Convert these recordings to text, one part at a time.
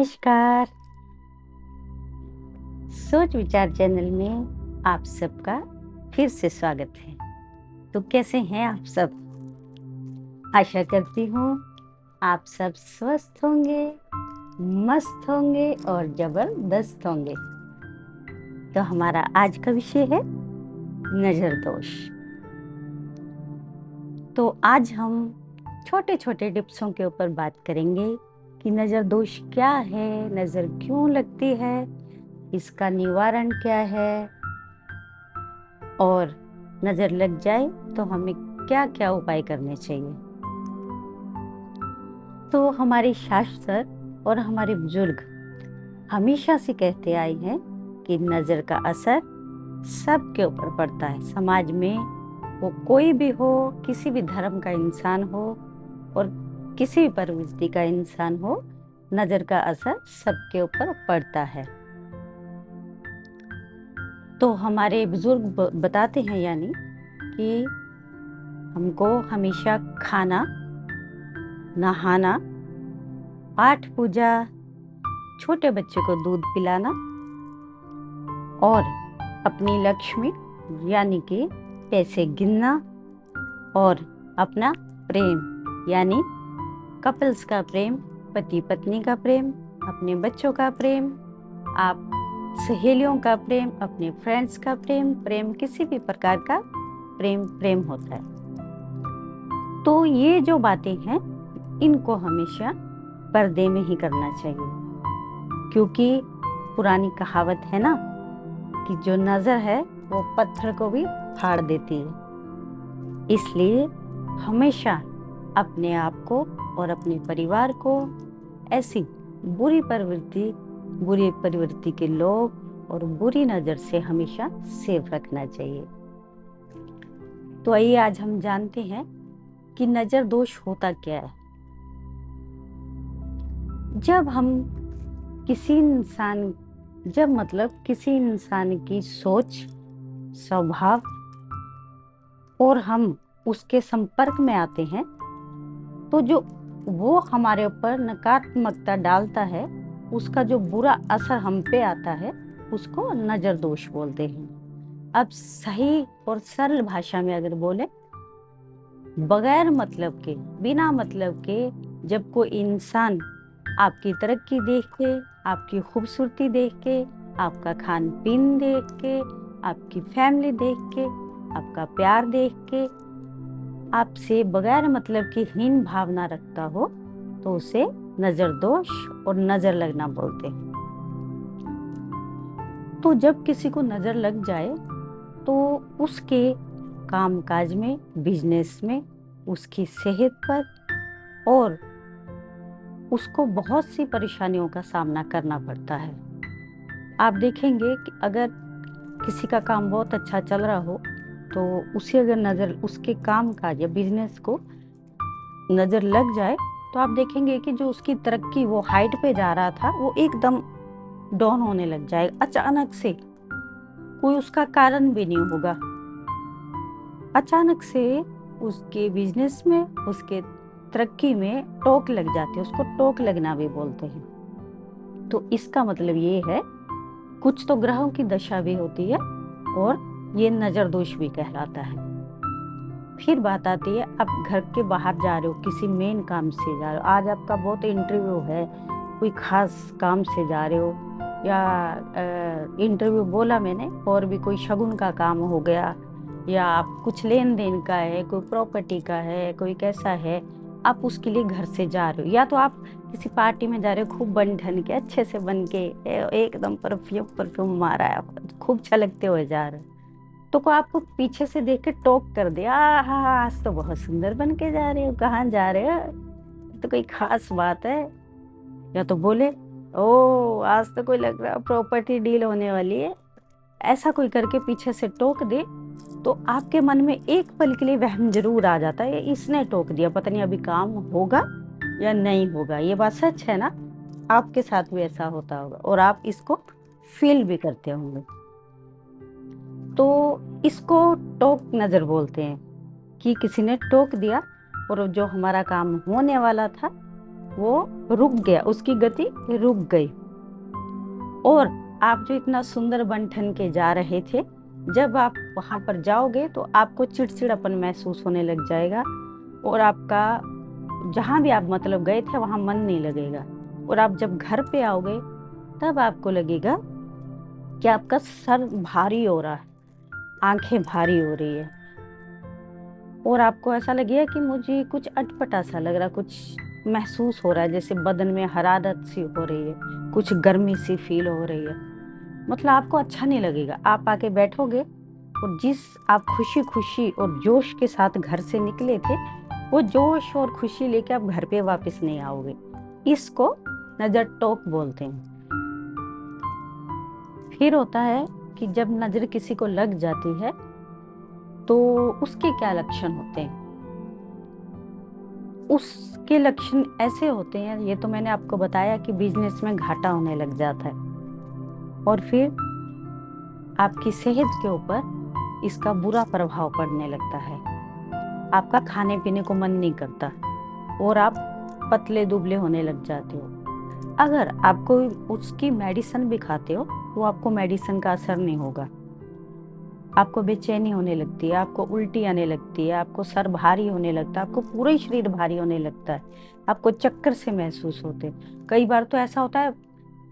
नमस्कार। सोच विचार चैनल में आप सबका फिर से स्वागत है। तो कैसे हैं आप सब? आशा करती हूँ आप सब स्वस्थ होंगे, मस्त होंगे और जबरदस्त होंगे। तो हमारा आज का विषय है नजर दोष। तो आज हम छोटे छोटे टिप्सों के ऊपर बात करेंगे कि नजर दोष क्या है, नजर क्यों लगती है, इसका निवारण क्या है और नजर लग जाए तो हमें क्या क्या उपाय करने चाहिए। तो हमारे शास्त्र और हमारे बुजुर्ग हमेशा से कहते आए हैं कि नजर का असर सबके ऊपर पड़ता है। समाज में वो कोई भी हो, किसी भी धर्म का इंसान हो और किसी भी प्रवृत्ति का इंसान हो, नजर का असर सबके ऊपर पड़ता है। तो हमारे बुजुर्ग बताते हैं यानी कि हमको हमेशा खाना, नहाना, पाठ पूजा, छोटे बच्चे को दूध पिलाना और अपनी लक्ष्मी यानी कि पैसे गिनना और अपना प्रेम यानी कपल्स का प्रेम, पति पत्नी का प्रेम, अपने बच्चों का प्रेम, आप सहेलियों का प्रेम, अपने फ्रेंड्स का प्रेम, प्रेम किसी भी प्रकार का प्रेम होता है। तो ये जो बातें हैं इनको हमेशा पर्दे में ही करना चाहिए, क्योंकि पुरानी कहावत है ना कि जो नजर है वो पत्थर को भी फाड़ देती है। इसलिए हमेशा अपने आप को और अपने परिवार को ऐसी बुरी प्रवृत्ति के लोग और बुरी नजर से हमेशा सेफ रखना चाहिए। तो आइए आज हम जानते हैं कि नजर दोष होता क्या है। जब किसी इंसान की सोच, स्वभाव और हम उसके संपर्क में आते हैं तो जो वो हमारे ऊपर नकारात्मकता डालता है, उसका जो बुरा असर हम पे आता है उसको नजर दोष बोलते हैं। अब सही और सरल भाषा में अगर बोले, बगैर मतलब के, बिना मतलब के जब कोई इंसान आपकी तरक्की देख के, आपकी खूबसूरती देख के, आपका खान पीन देख के, आपकी फैमिली देख के, आपका प्यार देख के आपसे बगैर मतलब की हीन भावना रखता हो तो उसे नजर दोष और नजर लगना बोलते हैं। तो जब किसी को नजर लग जाए तो उसके कामकाज में, बिजनेस में, उसकी सेहत पर और उसको बहुत सी परेशानियों का सामना करना पड़ता है। आप देखेंगे कि अगर किसी का काम बहुत अच्छा चल रहा हो तो उसे अगर नजर, उसके काम काज या बिजनेस को नजर लग जाए तो आप देखेंगे कि जो उसकी तरक्की, वो हाइट पे जा रहा था, वो एकदम डाउन होने लग जाएगा अचानक से। कोई उसका कारण भी नहीं होगा, अचानक से उसके बिजनेस में, उसके तरक्की में टोक लग जाती है। उसको टोक लगना भी बोलते हैं। तो इसका मतलब ये है, कुछ तो ग्रहों की दशा भी होती है और ये नजर दोष भी कहलाता है। फिर बात आती है, आप घर के बाहर जा रहे हो, किसी मेन काम से जा रहे हो, आज आपका बहुत इंटरव्यू है, कोई खास काम से जा रहे हो, या इंटरव्यू बोला मैंने, और भी कोई शगुन का काम हो गया, या आप कुछ लेन देन का है, कोई प्रॉपर्टी का है, कोई कैसा है, आप उसके लिए घर से जा रहे हो, या तो आप किसी पार्टी में जा रहे हो, खूब बन ठन के, अच्छे से बन के, एकदम परफ्यूम मारा है, खूब छलकते हुए जा रहे हो, तो को आपको पीछे से देख के टोक कर दे, हा आज तो बहुत सुंदर बन के जा रहे हो, कहाँ जा रहे हो, तो कोई खास बात है। या तो बोले, ओ आज तो कोई लग रहा प्रॉपर्टी डील होने वाली है, ऐसा कोई करके पीछे से टोक दे तो आपके मन में एक पल के लिए वहम जरूर आ जाता है, इसने टोक दिया, पता नहीं अभी काम होगा या नहीं होगा। ये बात सच है ना? आपके साथ भी ऐसा होता होगा और आप इसको फील भी करते होंगे। तो इसको टोक नजर बोलते हैं कि किसी ने टोक दिया और जो हमारा काम होने वाला था वो रुक गया, उसकी गति रुक गई। और आप जो इतना सुंदर बन ठन के जा रहे थे, जब आप वहां पर जाओगे तो आपको चिड़चिड़ापन महसूस होने लग जाएगा, और आपका जहां भी आप मतलब गए थे वहां मन नहीं लगेगा। और आप जब घर पे आओगे तब आपको लगेगा कि आपका सर भारी हो रहा है, आंखें भारी हो रही है, और आपको ऐसा लगेगा कि मुझे कुछ अटपटा सा लग रहा, कुछ महसूस हो रहा है, जैसे बदन में हरारत सी हो रही है, कुछ गर्मी सी फील हो रही है। मतलब आपको अच्छा नहीं लगेगा। आप आके बैठोगे और जिस आप खुशी खुशी और जोश के साथ घर से निकले थे, वो जोश और खुशी लेके आप घर पे वापस नहीं आओगे। इसको नजर टोक बोलते हैं। फिर होता है कि जब नजर किसी को लग जाती है तो उसके क्या लक्षण होते हैं। उसके लक्षण ऐसे होते हैं, ये तो मैंने आपको बताया कि बिजनेस में घाटा होने लग जाता है, और फिर आपकी सेहत के ऊपर इसका बुरा प्रभाव पड़ने लगता है। आपका खाने पीने को मन नहीं करता और आप पतले दुबले होने लग जाते हो। अगर आपको उसकी मेडिसिन भी खाते हो तो आपको मेडिसिन का असर नहीं होगा। आपको बेचैनी होने लगती है, आपको उल्टी आने लगती है, आपको सर भारी होने लगता है, आपको पूरा ही शरीर भारी होने लगता है, आपको चक्कर से महसूस होते हैं। कई बार तो ऐसा होता है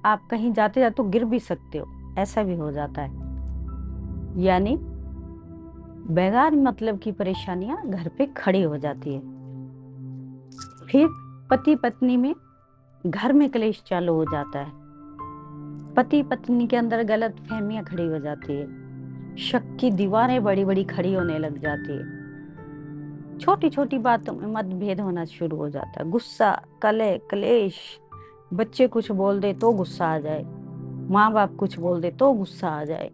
आप कहीं जाते जाते तो गिर भी सकते हो, ऐसा भी हो जाता है। यानी बेकार मतलब की परेशानियां घर पे खड़ी हो जाती है। फिर पति पत्नी में घर में क्लेश चालू हो जाता है। पति पत्नी के अंदर गलत फहमियां खड़ी हो जाती है, शक की दीवारें बड़ी बड़ी खड़ी होने लग जाती है, छोटी छोटी बातों में मतभेद होना शुरू हो जाता है, गुस्सा, कलह, क्लेश। बच्चे कुछ बोल दे तो गुस्सा आ जाए, माँ बाप कुछ बोल दे तो गुस्सा आ जाए,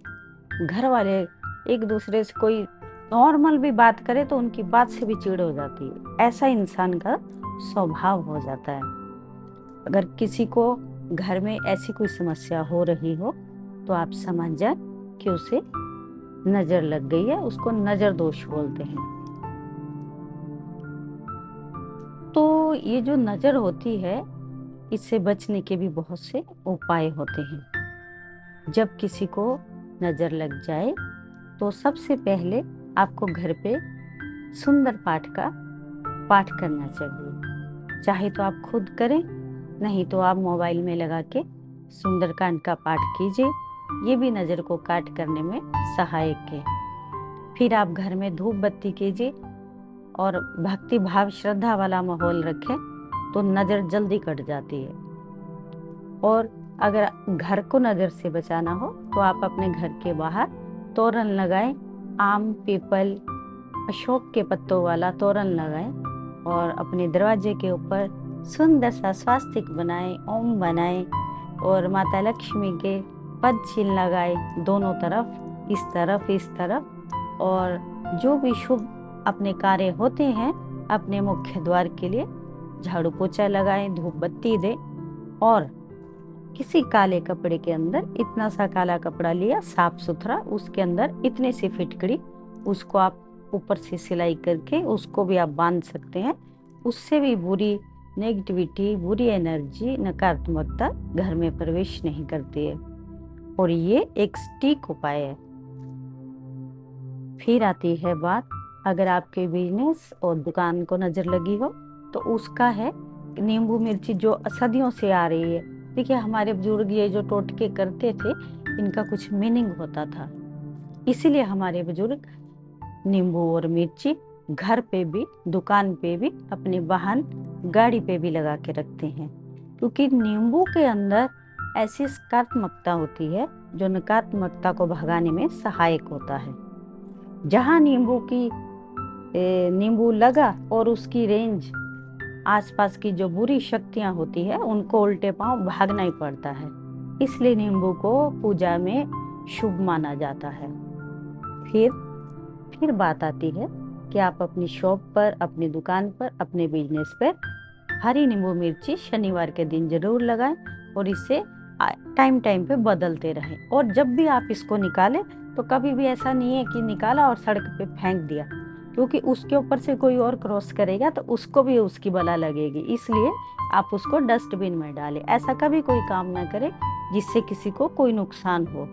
घर वाले एक दूसरे से कोई नॉर्मल भी बात करे तो उनकी बात से भी चिढ़ हो जाती है। ऐसा इंसान का स्वभाव हो जाता है। अगर किसी को घर में ऐसी कोई समस्या हो रही हो तो आप समझ जाए कि उसे नजर लग गई है, उसको नजर दोष बोलते हैं। तो ये जो नजर होती है, इससे बचने के भी बहुत से उपाय होते हैं। जब किसी को नजर लग जाए तो सबसे पहले आपको घर पे सुंदर पाठ का पाठ करना चाहिए। चाहे तो आप खुद करें, नहीं तो आप मोबाइल में लगा के सुंदरकांड का पाठ कीजिए। ये भी नजर को काट करने में सहायक है। फिर आप घर में धूप बत्ती कीजिए और भक्ति भाव श्रद्धा वाला माहौल रखें तो नजर जल्दी कट जाती है। और अगर घर को नजर से बचाना हो तो आप अपने घर के बाहर तोरण लगाएं, आम, पीपल, अशोक के पत्तों वाला तोरण लगाएं, और अपने दरवाजे के ऊपर सुंदर सा स्वास्तिक बनाएं, ओम बनाएं, और माता लक्ष्मी के पद चिन्ह लगाएं दोनों तरफ, इस तरफ इस तरफ। और जो भी शुभ अपने कार्य होते हैं अपने मुख्य द्वार के लिए झाड़ू पोछा लगाएं, धूप बत्ती दें, और किसी काले कपड़े के अंदर इतना सा काला कपड़ा लिया साफ सुथरा, उसके अंदर इतने सी फिटकड़ी, उसको आप ऊपर से सिलाई करके उसको भी आप बांध सकते हैं। उससे भी बुरी नेगेटिविटी, बुरी एनर्जी, नकारात्मकता घर में प्रवेश नहीं करती है, और ये एक सटीक उपाय है। फिर आती है बात, अगर आपके बिजनेस और दुकान को नजर लगी हो तो उसका है नींबू मिर्ची जो सदियों से आ रही है। देखिए हमारे बुजुर्ग ये जो टोटके करते थे इनका कुछ मीनिंग होता था, इसीलिए हमारे बुजुर्ग नींबू और मिर्ची घर पे भी, दुकान पे भी, अपने वाहन, गाड़ी पे भी लगा के रखते हैं, क्योंकि नींबू के अंदर ऐसी सकारात्मकता होती है जो नकारात्मकता को भगाने में सहायक होता है। जहाँ नींबू लगा और उसकी रेंज, आसपास की जो बुरी शक्तियां होती है उनको उल्टे पांव भागना ही पड़ता है, इसलिए नींबू को पूजा में शुभ माना जाता है। फिर बात आती है कि आप अपनी शॉप पर, अपनी दुकान पर, अपने बिजनेस पर हरी नींबू मिर्ची शनिवार के दिन जरूर लगाएं, और इसे टाइम टाइम पे बदलते रहें। और जब भी आप इसको निकालें तो कभी भी ऐसा नहीं है कि निकाला और सड़क पे फेंक दिया, क्योंकि उसके ऊपर से कोई और क्रॉस करेगा तो उसको भी उसकी बला लगेगी। इसलिए आप उसको डस्टबिन में डालें। ऐसा कभी कोई काम ना करें जिससे किसी को कोई नुकसान हो,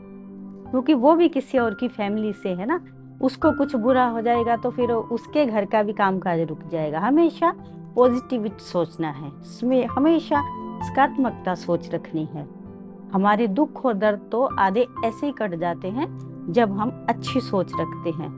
क्योंकि वो भी किसी और की फैमिली से है ना। उसको कुछ बुरा हो जाएगा तो फिर उसके घर का भी कामकाज रुक जाएगा। हमेशा पॉजिटिव सोचना है, इसमें हमेशा सकारात्मकता सोच रखनी है। हमारे दुख और दर्द तो आधे ऐसे ही कट जाते हैं जब हम अच्छी सोच रखते हैं।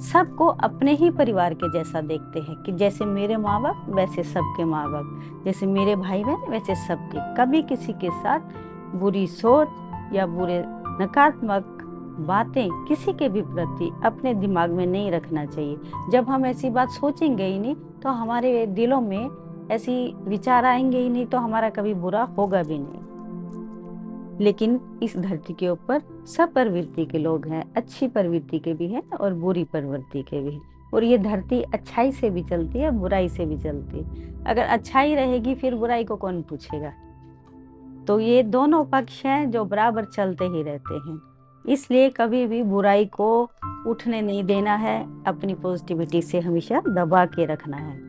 सबको अपने ही परिवार के जैसा देखते हैं कि जैसे मेरे माँ बाप वैसे सबके माँ बाप, जैसे मेरे भाई बहन वैसे सबके। कभी किसी के साथ बुरी सोच या बुरे नकारात्मक बातें किसी के भी प्रति अपने दिमाग में नहीं रखना चाहिए। जब हम ऐसी बात सोचेंगे ही नहीं तो हमारे दिलों में ऐसी विचार आएंगे ही नहीं, तो हमारा कभी बुरा होगा भी नहीं। लेकिन इस धरती के ऊपर सब प्रवृत्ति के लोग हैं, अच्छी प्रवृत्ति के भी हैं और बुरी प्रवृत्ति के भी। और ये धरती अच्छाई से भी चलती है, बुराई से भी चलती है। अगर अच्छाई रहेगी फिर बुराई को कौन पूछेगा। तो ये दोनों पक्ष हैं जो बराबर चलते ही रहते हैं। इसलिए कभी भी बुराई को उठने नहीं देना है, अपनी पॉजिटिविटी से हमेशा दबा के रखना है।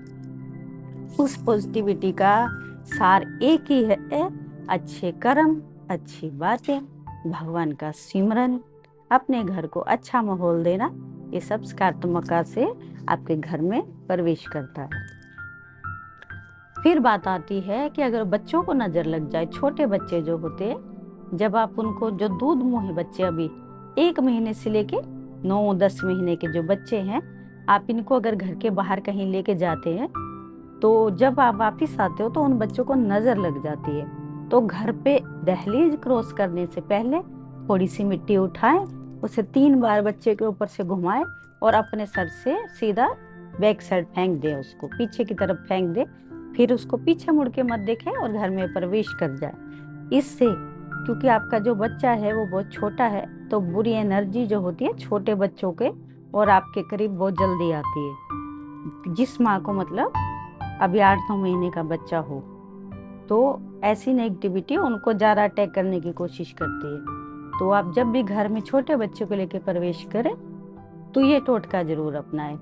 उस पॉजिटिविटी का सार एक ही है, अच्छे कर्म, अच्छी बातें, भगवान का सिमरन, अपने घर को अच्छा माहौल देना। ये सब सकारात्मकता से आपके घर में प्रवेश करता है। फिर बात आती है कि अगर बच्चों को नजर लग जाए, छोटे बच्चे जो होते हैं, जब आप उनको, जो दूध मुँह बच्चे अभी 1 महीने से लेके 9-10 महीने के जो बच्चे हैं, आप इनको अगर घर के बाहर कहीं लेके जाते हैं तो जब आप वापिस आते हो तो उन बच्चों को नजर लग जाती है। तो घर पे दहलीज क्रॉस करने से पहले थोड़ी सी मिट्टी उठाएं, उसे 3 बार बच्चे के ऊपर से घुमाएं और अपने सर से सीधा बैक साइड फेंक दे, उसको पीछे की तरफ फेंक दे। फिर उसको पीछे मुड़ के मत देखें और घर में प्रवेश कर जाए। इससे, क्योंकि आपका जो बच्चा है वो बहुत छोटा है, तो बुरी एनर्जी जो होती है छोटे बच्चों के और आपके करीब बहुत जल्दी आती है। जिस माँ को मतलब अभी 8-9 महीने का बच्चा हो तो ऐसी नेगेटिविटी उनको ज़्यादा अटैक करने की कोशिश करती है। तो आप जब भी घर में छोटे बच्चे को लेकर प्रवेश करें तो ये टोटका जरूर अपनाएं।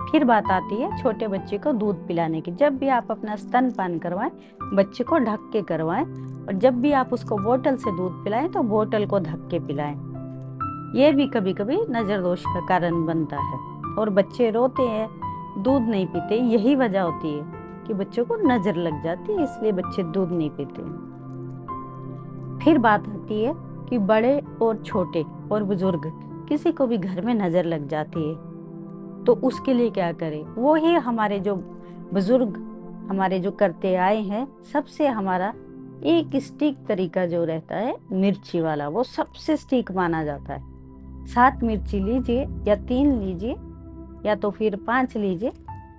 फिर बात आती है छोटे बच्चे को दूध पिलाने की। जब भी आप अपना स्तनपान करवाएं, बच्चे को ढक के करवाएं, और जब भी आप उसको बोतल से दूध पिलाएं तो बोतल को ढक के पिलाएं। ये भी कभी कभी नजर दोष का कारण बनता है और बच्चे रोते हैं, दूध नहीं पीते। यही वजह होती है कि बच्चों को नजर लग जाती है, इसलिए बच्चे दूध नहीं पीते। फिर बात आती है कि बड़े और छोटे और बुजुर्ग किसी को भी घर में नजर लग जाती है तो उसके लिए क्या करें। वो ही हमारे जो बुजुर्ग हमारे जो करते आए हैं, सबसे हमारा एक स्टिक तरीका जो रहता है मिर्ची वाला, वो सबसे स्टिक माना जाता है। 7 मिर्ची लीजिए या 3 लीजिए या तो फिर 5 लीजिए।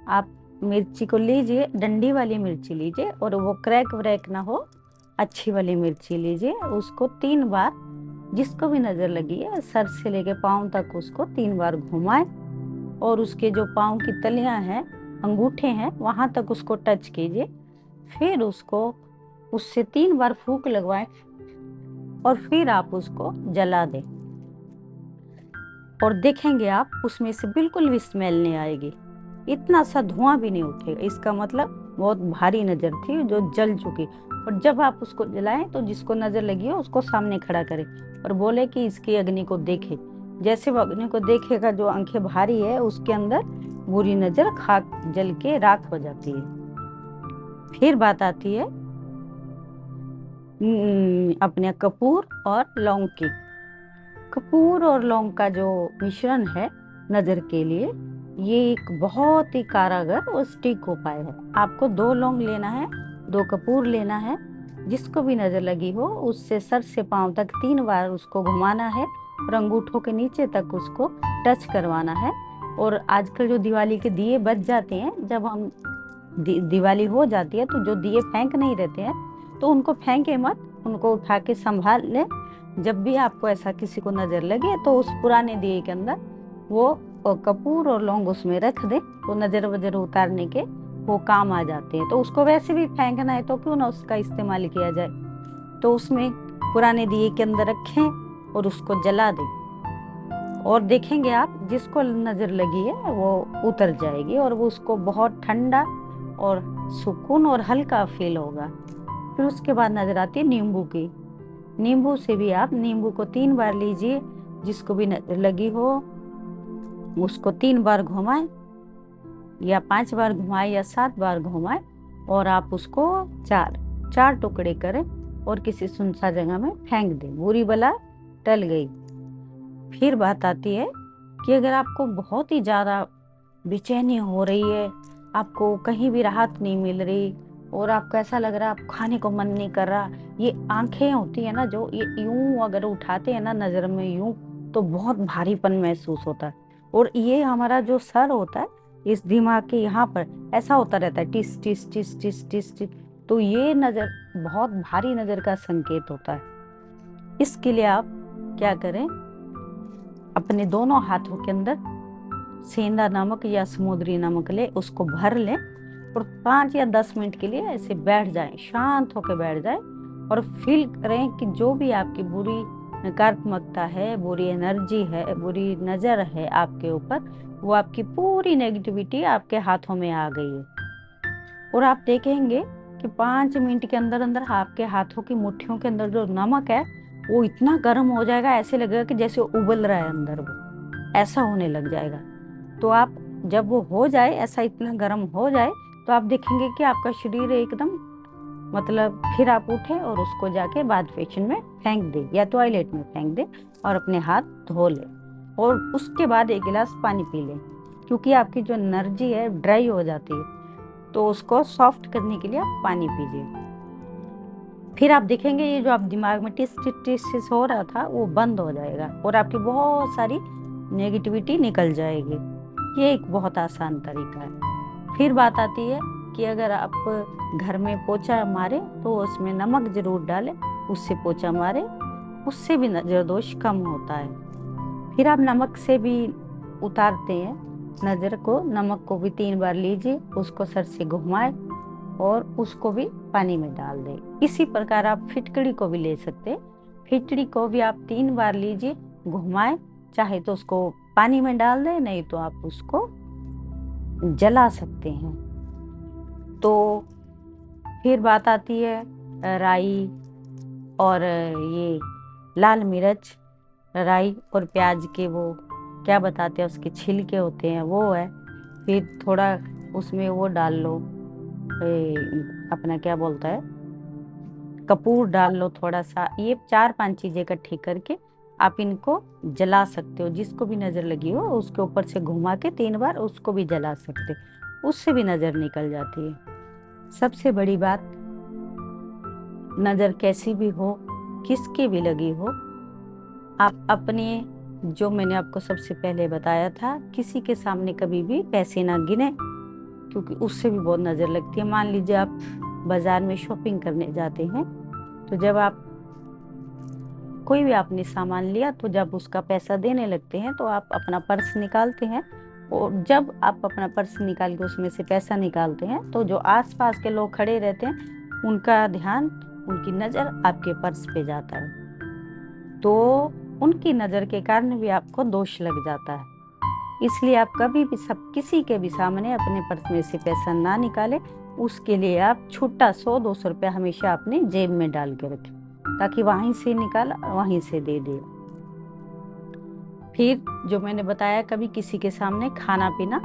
आप मिर्ची को लीजिए, डंडी वाली मिर्ची लीजिए और वो क्रैक व्रैक ना हो, अच्छी वाली मिर्ची लीजिए। उसको 3 बार, जिसको भी नजर लगी है, सर से लेके पाँव तक उसको 3 बार घुमाएं और उसके जो पाँव की तलियां हैं, अंगूठे हैं, वहां तक उसको टच कीजिए। फिर उसको उससे 3 बार फूंक लगवाएं और फिर आप उसको जला दें और देखेंगे आप उसमें से बिल्कुल भी स्मेल नहीं आएगी, इतना सा धुआं भी नहीं उठेगा। इसका मतलब बहुत भारी नजर थी जो जल चुकी। और जब आप उसको जलाएं तो जिसको नजर लगी हो उसको सामने खड़ा करें और बोले कि इसकी अग्नि को देखे। जैसे वो अग्नि को देखेगा, जो आंखें भारी है उसके अंदर बुरी नजर खाक जल के राख हो जाती है। फिर बात आती है अपने कपूर और लौंग की। कपूर और लौंग का जो मिश्रण है नजर के लिए, ये एक बहुत ही कारगर और स्टिक उपाय है। आपको 2 लौंग लेना है, 2 कपूर लेना है। जिसको भी नजर लगी हो उससे सर से पांव तक 3 बार उसको घुमाना है और अंगूठों के नीचे तक उसको टच करवाना है। और आजकल जो दिवाली के दिए बच जाते हैं, जब हम दिवाली हो जाती है तो जो दिए फेंक नहीं रहते हैं तो उनको फेंके मत, उनको उठा के संभाल ले। जब भी आपको ऐसा किसी को नजर लगे तो उस पुराने दिए के अंदर वो कपूर और लौंग उसमें रख दे, तो नजर वजर उतारने के वो काम आ जाते हैं। तो उसको वैसे भी फेंकना है तो क्यों ना उसका इस्तेमाल किया जाए। तो उसमें पुराने दिए के अंदर रखें और उसको जला दें। और देखेंगे आप जिसको नजर लगी है वो उतर जाएगी और वो उसको बहुत ठंडा और सुकून और हल्का फील होगा। फिर उसके बाद नजर आती है नींबू की। नींबू से भी आप नींबू को 3 बार लीजिए, जिसको भी नजर लगी हो उसको 3 बार घुमाएं या 5 बार घुमाएं या 7 बार घुमाएं और आप उसको चार टुकड़े करें और किसी सुनसान जगह में फेंक दें। बुरी बला टल गई। फिर बात आती है कि अगर आपको बहुत ही ज्यादा बेचैनी हो रही है, आपको कहीं भी राहत नहीं मिल रही और आपको ऐसा लग रहा है आप खाने को मन नहीं कर रहा, ये आंखें होती है ना जो ये यूं अगर उठाते हैं ना नजर में यूं, तो बहुत भारीपन महसूस होता है। और ये हमारा जो सर होता है इस दिमाग के यहाँ पर ऐसा होता रहता है टिस टिस टिस टिस टिस टिस। तो ये नजर बहुत भारी नजर का संकेत होता है। इसके लिए आप क्या करें, अपने दोनों हाथों के अंदर सेंधा नमक या समुद्री नमक ले, उसको भर लें और 5 या 10 मिनट के लिए ऐसे बैठ जाएं, शांत होकर बैठ जाएं और फील करें कि जो भी आपकी बुरी नकारात्मकता है, बुरी एनर्जी है, बुरी नजर है आपके ऊपर, वो आपकी पूरी नेगेटिविटी आपके हाथों में आ गई है। और आप देखेंगे कि 5 मिनट के अंदर अंदर आपके हाथों की मुट्ठियों के अंदर जो नमक है वो इतना गर्म हो जाएगा, ऐसे लगेगा कि जैसे उबल रहा है अंदर, वो ऐसा होने लग जाएगा। तो आप जब वो हो जाए, ऐसा इतना गर्म हो जाए, तो आप देखेंगे कि आपका शरीर एकदम मतलब फिर आप उठे और उसको जाके बाथ बेसिन में फेंक दे या टॉयलेट में फेंक दे और अपने हाथ धो ले और उसके बाद 1 गिलास पानी पी ले, क्योंकि आपकी जो एनर्जी है ड्राई हो जाती है, तो उसको सॉफ्ट करने के लिए आप पानी पीजिए। फिर आप देखेंगे ये जो आप दिमाग में टिस टिस टिस टिस हो रहा था वो बंद हो जाएगा और आपकी बहुत सारी नेगेटिविटी निकल जाएगी। ये एक बहुत आसान तरीका है। फिर बात आती है कि अगर आप घर में पोछा मारे तो उसमें नमक जरूर डालें, उससे पोछा मारे, उससे भी नजर दोष कम होता है। फिर आप नमक से भी उतारते हैं नजर को, नमक को भी 3 बार लीजिए, उसको सर से घुमाए और उसको भी पानी में डाल दें। इसी प्रकार आप फिटकड़ी को भी ले सकते हैं। फिटकड़ी को भी आप 3 बार लीजिए, घुमाएं, चाहे तो उसको पानी में डाल दें, नहीं तो आप उसको जला सकते हैं। तो फिर बात आती है राई और ये लाल मिर्च, राई और प्याज के वो क्या बताते हैं उसके छिलके होते हैं वो है। फिर थोड़ा उसमें वो डाल लो, अपना क्या बोलता है, कपूर डाल लो थोड़ा सा। ये 4-5 चीजें इकट्ठी करके आप इनको जला सकते हो। जिसको भी नजर लगी हो उसके ऊपर से घुमा के 3 बार उसको भी जला सकते हो, उससे भी नजर निकल जाती है। सबसे बड़ी बात, नजर कैसी भी हो, किसकी भी लगी हो, आप अपने, जो मैंने आपको सबसे पहले बताया था, किसी के सामने कभी भी पैसे ना गिने, क्योंकि उससे भी बहुत नजर लगती है। मान लीजिए आप बाजार में शॉपिंग करने जाते हैं, तो जब आप कोई भी आपने सामान लिया तो जब उसका पैसा देने लगते हैं तो आप अपना पर्स निकालते हैं और जब आप अपना पर्स निकाल के उसमें से पैसा निकालते हैं तो जो आसपास के लोग खड़े रहते हैं उनका ध्यान, उनकी नज़र आपके पर्स पे जाता है, तो उनकी नज़र के कारण भी आपको दोष लग जाता है। इसलिए आप कभी भी किसी के भी सामने अपने पर्स में से पैसा ना निकालें। उसके लिए आप छुट्टा 100-200 रुपया हमेशा अपने जेब में डाल के रखें, ताकि वहीं से निकाला वहीं से दे दे। फिर जो मैंने बताया, कभी किसी के सामने खाना पीना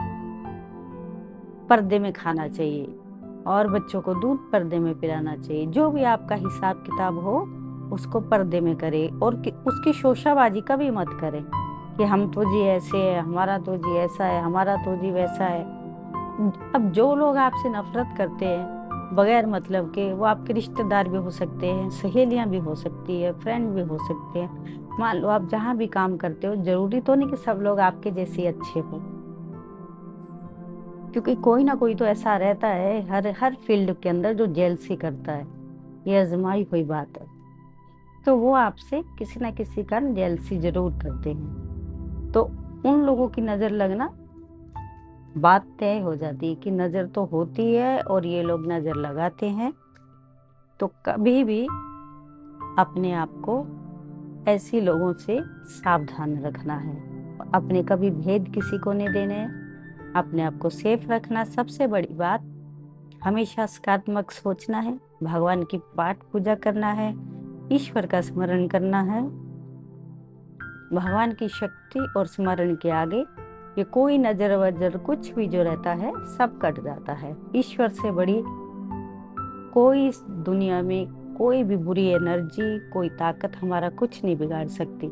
पर्दे में खाना चाहिए और बच्चों को दूध पर्दे में पिलाना चाहिए। जो भी आपका हिसाब किताब हो उसको पर्दे में करें और उसकी शोशाबाजी कभी मत करें कि हम तो जी ऐसे है, हमारा तो जी ऐसा है, हमारा तो जी वैसा है। अब जो लोग आपसे नफरत करते हैं बगैर मतलब के, वो आपके रिश्तेदार भी हो सकते हैं, सहेलियां भी हो सकती है, फ्रेंड भी हो सकते हैं। मान लो आप जहाँ भी काम करते हो, जरूरी तो नहीं कि सब लोग आपके जैसे अच्छे हो, क्योंकि कोई ना कोई तो ऐसा रहता है हर हर फील्ड के अंदर जो जेलसी करता है। ये आजमाई हुई बात है। तो वो आपसे किसी ना किसी कारण जेलसी जरूर करते हैं। तो उन लोगों की नजर लगना बात तय हो जाती है कि नजर तो होती है और ये लोग नजर लगाते हैं। तो कभी भी अपने आप को ऐसी लोगों से सावधान रखना है। अपने कभी भेद किसी को नहीं देने, अपने आप को सेफ रखना। सबसे बड़ी बात, हमेशा सकारात्मक सोचना है, भगवान की पाठ पूजा करना है, ईश्वर का स्मरण करना है। भगवान की शक्ति और स्मरण के आगे ये कोई नजर वजर कुछ भी जो रहता है सब कट जाता है। ईश्वर से बड़ी कोई इस दुनिया में कोई भी बुरी एनर्जी, कोई ताकत हमारा कुछ नहीं बिगाड़ सकती।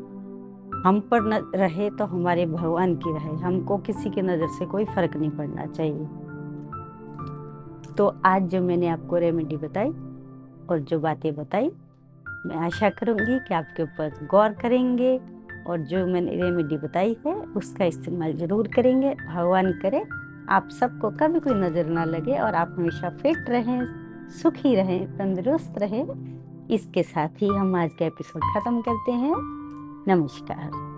हम पर न रहे तो हमारे भगवान की रहे, हमको किसी की नजर से कोई फर्क नहीं पड़ना चाहिए। तो आज जो मैंने आपको रेमेडी बताई और जो बातें बताई, मैं आशा करूंगी कि आपके ऊपर गौर करेंगे और जो मैंने रेमेडी बताई है उसका इस्तेमाल जरूर करेंगे। भगवान करे आप सबको कभी कोई नजर ना लगे और आप हमेशा फिट रहें, सुखी रहें, तंदुरुस्त रहें। इसके साथ ही हम आज का एपिसोड खत्म करते हैं। नमस्कार।